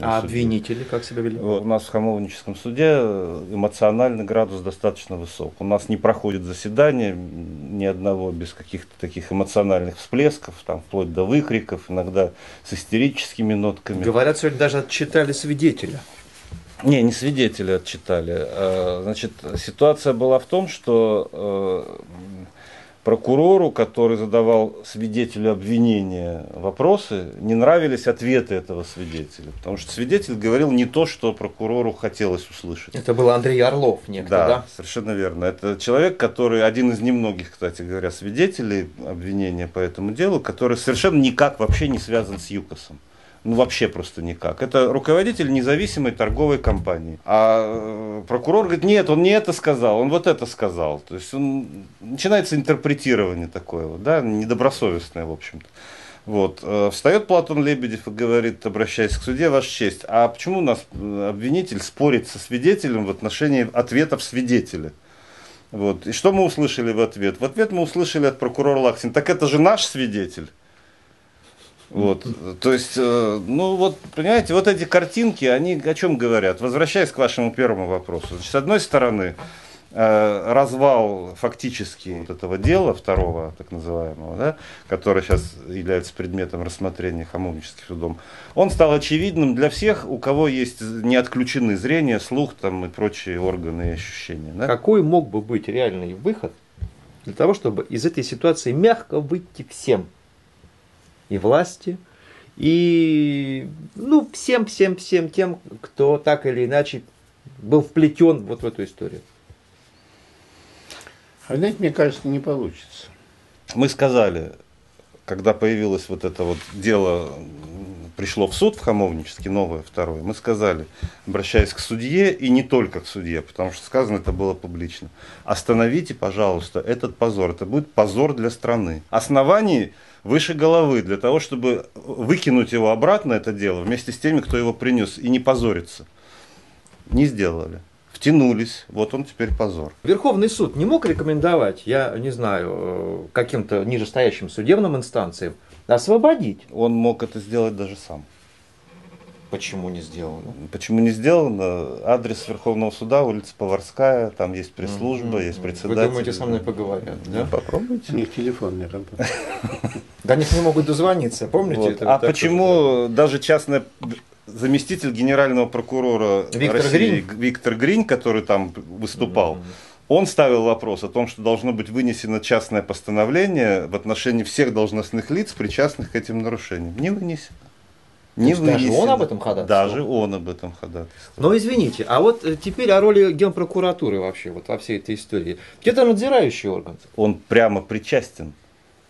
А судью. обвинители как себя вели? У нас в Хамовническом суде эмоциональный градус достаточно высок. У нас не проходит заседание ни одного без каких-то таких эмоциональных всплесков, там, вплоть до выкриков, иногда с истерическими нотками. Говорят, сегодня даже отчитали свидетеля. Не свидетели отчитали. Значит, ситуация была в том, что прокурору, который задавал свидетелю обвинения вопросы, не нравились ответы этого свидетеля. Потому что свидетель говорил не то, что прокурору хотелось услышать. Это был Андрей Орлов некто, да? Совершенно верно. Это человек, который один из немногих, кстати говоря, свидетелей обвинения по этому делу, который совершенно никак вообще не связан с ЮКОСом. Ну, вообще просто никак. Это руководитель независимой торговой компании. А прокурор говорит, нет, он не это сказал, он вот это сказал. То есть начинается интерпретирование такое, вот, да, недобросовестное, в общем-то. Вот. Встает Платон Лебедев и говорит, обращаясь к суде, Ваша честь, а почему у нас обвинитель спорит со свидетелем в отношении ответов свидетеля? Вот. И что мы услышали в ответ? В ответ мы услышали от прокурора Лаксин, так это же наш свидетель. Вот, то есть, ну вот, понимаете, вот эти картинки, они о чем говорят? Возвращаясь к вашему первому вопросу. Значит, с одной стороны, развал фактически вот этого дела, второго так называемого, да, который сейчас является предметом рассмотрения Хамовническим судом, он стал очевидным для всех, у кого есть не отключены зрение, слух там, и прочие органы и ощущения. Да? Какой мог бы быть реальный выход для того, чтобы из этой ситуации мягко выйти всем? И власти, и ну, всем тем, кто так или иначе был вплетен вот в эту историю. А знаете, мне кажется, не получится. Мы сказали, когда появилось вот это вот дело, пришло в суд в Хамовнический, новое, второе, мы сказали, обращаясь к судье, и не только к судье, потому что сказано это было публично, остановите, пожалуйста, этот позор, это будет позор для страны. Оснований выше головы для того, чтобы выкинуть его обратно, это дело, вместе с теми, кто его принес, и не позориться. Не сделали. Втянулись, вот он теперь позор. Верховный суд не мог рекомендовать, я не знаю, каким-то нижестоящим судебным инстанциям освободить? Он мог это сделать даже сам. Почему не сделано? Почему не сделано? Адрес Верховного суда, улица Поварская, там есть пресс-служба, есть председатель. Вы думаете, со мной поговорят? Да? Попробуйте. У них телефон не работает. До них не могут дозвониться, помните? Вот. Это А почему даже частный заместитель генерального прокурора России Виктор Гринь, который там выступал, он ставил вопрос о том, что должно быть вынесено частное постановление в отношении всех должностных лиц, причастных к этим нарушениям. Не вынесено. Даже он об этом ходатайствовал? Даже он об этом ходатайствовал. Но извините, а вот теперь о роли Генпрокуратуры вообще вот во всей этой истории. Где-то надзирающий орган. Он прямо причастен,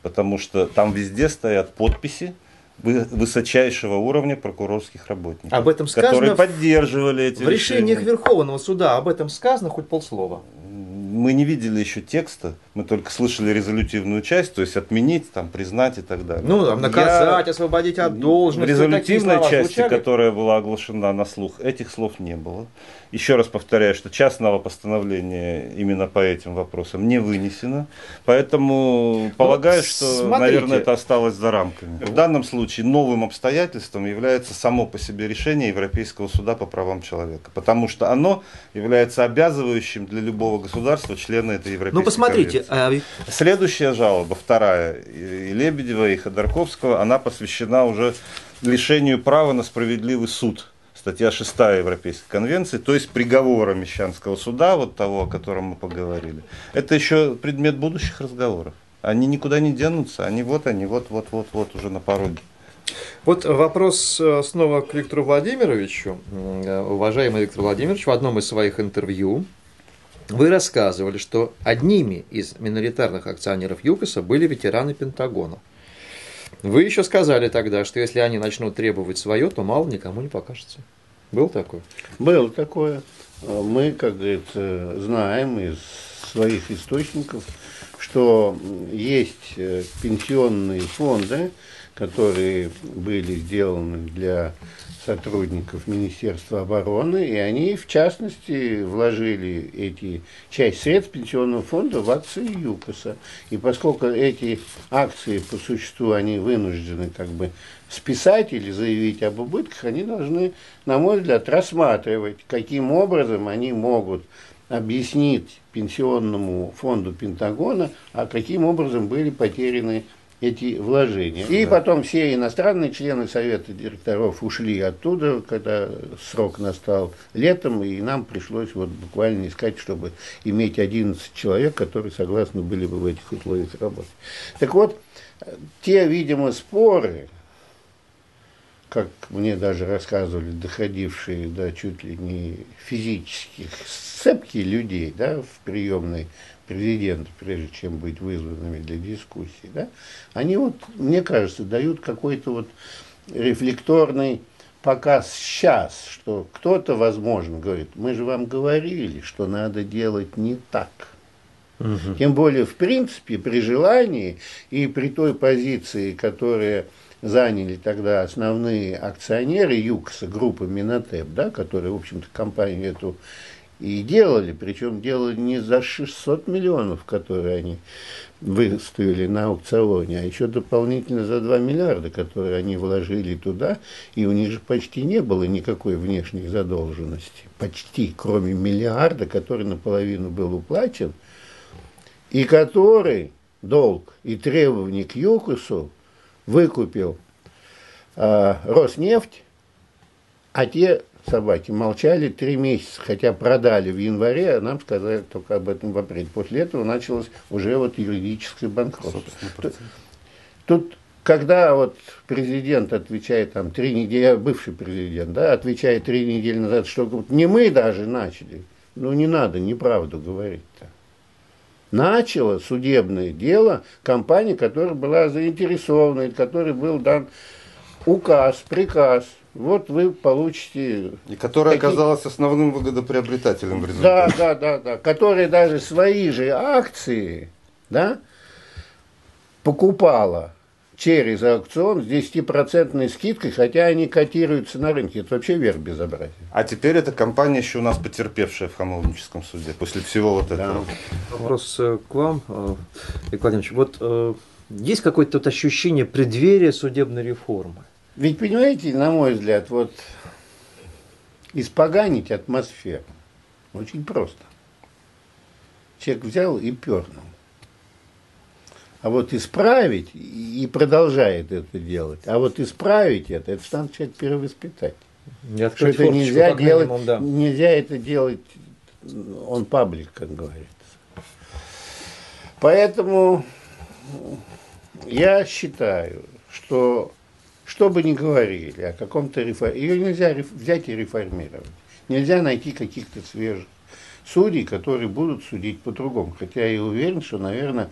потому что там везде стоят подписи высочайшего уровня прокурорских работников, об этом сказано, которые поддерживали эти в решениях Верховного суда. Об этом сказано хоть полслова? Мы не видели еще текста, мы только слышали резолютивную часть, то есть отменить, там, признать и так далее. Ну, наказать, освободить от должности. В резолютивной части, которая была оглашена на слух, этих слов не было. Еще раз повторяю, что частного постановления именно по этим вопросам не вынесено, поэтому полагаю, что, смотрите, наверное, это осталось за рамками. В данном случае новым обстоятельством является само по себе решение Европейского суда по правам человека, потому что оно является обязывающим для любого государства, члена этой Европейской посмотрите, конвенции. Следующая жалоба, вторая, и Лебедева, и Ходорковского, она посвящена уже лишению права на справедливый суд. Статья 6 Европейской конвенции, то есть приговора Мещанского суда, вот того, о котором мы поговорили. Это еще предмет будущих разговоров. Они никуда не денутся, они вот уже на пороге. Вот вопрос снова к Виктору Владимировичу. Уважаемый Виктор Владимирович, в одном из своих интервью вы рассказывали, что одними из миноритарных акционеров ЮКОСа были ветераны Пентагона. Вы еще сказали тогда, что если они начнут требовать свое, то мало никому не покажется. Был такой? Было такое. Мы, как говорится, знаем из своих источников, что есть пенсионные фонды, которые были сделаны для сотрудников Министерства обороны, и они, в частности, вложили часть средств пенсионного фонда в акции ЮКОСа. И поскольку эти акции, по существу, они вынуждены как бы списать или заявить об убытках, они должны, на мой взгляд, рассматривать, каким образом они могут объяснить пенсионному фонду Пентагона, а каким образом были потеряны эти вложения. И потом все иностранные члены Совета директоров ушли оттуда, когда срок настал летом, и нам пришлось вот буквально искать, чтобы иметь 11 человек, которые согласны были бы в этих условиях работать. Так вот, те, видимо, споры, как мне даже рассказывали, доходившие до чуть ли не физических сцепки людей, да, в приемной президента, прежде чем быть вызванными для дискуссии, да, они вот, мне кажется, дают какой-то вот рефлекторный показ сейчас, что кто-то, возможно, говорит, мы же вам говорили, что надо делать не так. Угу. Тем более, в принципе, при желании и при той позиции, которая заняли тогда основные акционеры ЮКОСа, группы Минотеп, да, которые, в общем-то, компанию эту и делали, причем делали не за 600 миллионов, которые они выставили на аукционе, а еще дополнительно за 2 миллиарда, которые они вложили туда, и у них же почти не было никакой внешней задолженности, почти, кроме миллиарда, который наполовину был уплачен, и который долг и требования к ЮКОСу выкупил Роснефть, а те собаки молчали 3 месяца, хотя продали в январе, а нам сказали только об этом в апреле. После этого началось уже вот юридическое банкротство. Тут, когда вот президент отвечает, там, 3 недели, бывший президент, да, отвечает 3 недели назад, что вот не мы даже начали, ну не надо неправду говорить-то. Начало судебное дело компания, которая была заинтересована, и которой был дан указ, приказ. Вот вы получите... И которая оказалась основным выгодоприобретателем в результате. Да. Которая даже свои же акции, да, покупала через аукцион с 10% скидкой, хотя они котируются на рынке. Это вообще верх безобразия. А теперь эта компания еще у нас потерпевшая в Хамовническом суде, после всего вот этого. Да. Вопрос к вам, Игорь Владимирович. Вот есть какое-то вот ощущение преддверия судебной реформы? Ведь, понимаете, на мой взгляд, вот испоганить атмосферу очень просто. Человек взял и пернул. А вот исправить, и продолжает это делать, а вот исправить это надо человек перевоспитать. Что это нельзя делать, минимум, да. Нельзя это делать он паблик, как говорится. Поэтому я считаю, что бы ни говорили о каком-то реформе, ее нельзя взять и реформировать. Нельзя найти каких-то свежих судей, которые будут судить по-другому. Хотя я уверен, что, наверное,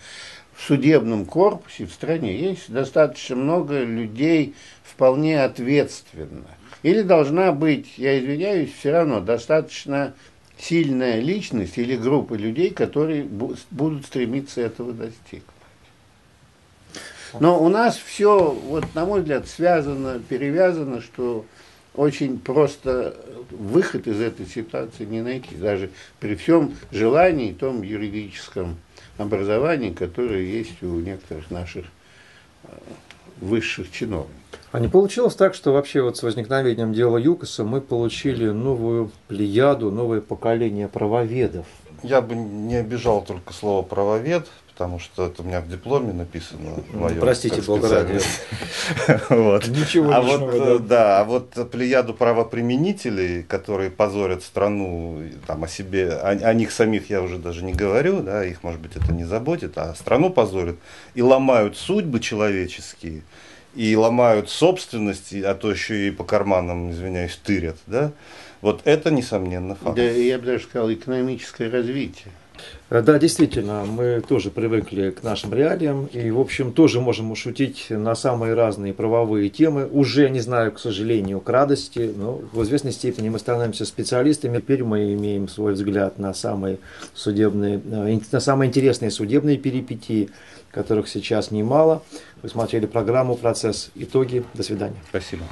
в судебном корпусе в стране есть достаточно много людей вполне ответственных. Или должна быть, я извиняюсь, все равно достаточно сильная личность или группа людей, которые будут стремиться этого достигнуть. Но у нас все, вот, на мой взгляд, связано, перевязано, что очень просто выход из этой ситуации не найти, даже при всем желании и том юридическом образовании, которое есть у некоторых наших высших чиновников. А не получилось так, что вообще вот с возникновением дела ЮКОСа мы получили новую плеяду, новое поколение правоведов? Я бы не обижал только слово правовед, потому что это у меня в дипломе написано. Простите, благородие. Вот. Ничего личного, да. А вот плеяду правоприменителей, которые позорят страну, там, о себе, о них самих я уже даже не говорю, да, их, может быть, это не заботит, а страну позорят и ломают судьбы человеческие, и ломают собственность, а то еще и по карманам, извиняюсь, тырят, да. Вот это, несомненно, факт. Да, я бы даже сказал, экономическое развитие. Да, действительно, мы тоже привыкли к нашим реалиям и, в общем, тоже можем шутить на самые разные правовые темы. Уже, не знаю, к сожалению, к радости, но в известной степени мы становимся специалистами. Теперь мы имеем свой взгляд на самые интересные судебные перипетии, которых сейчас немало. Вы смотрели программу «Процесс. Итоги». До свидания. Спасибо.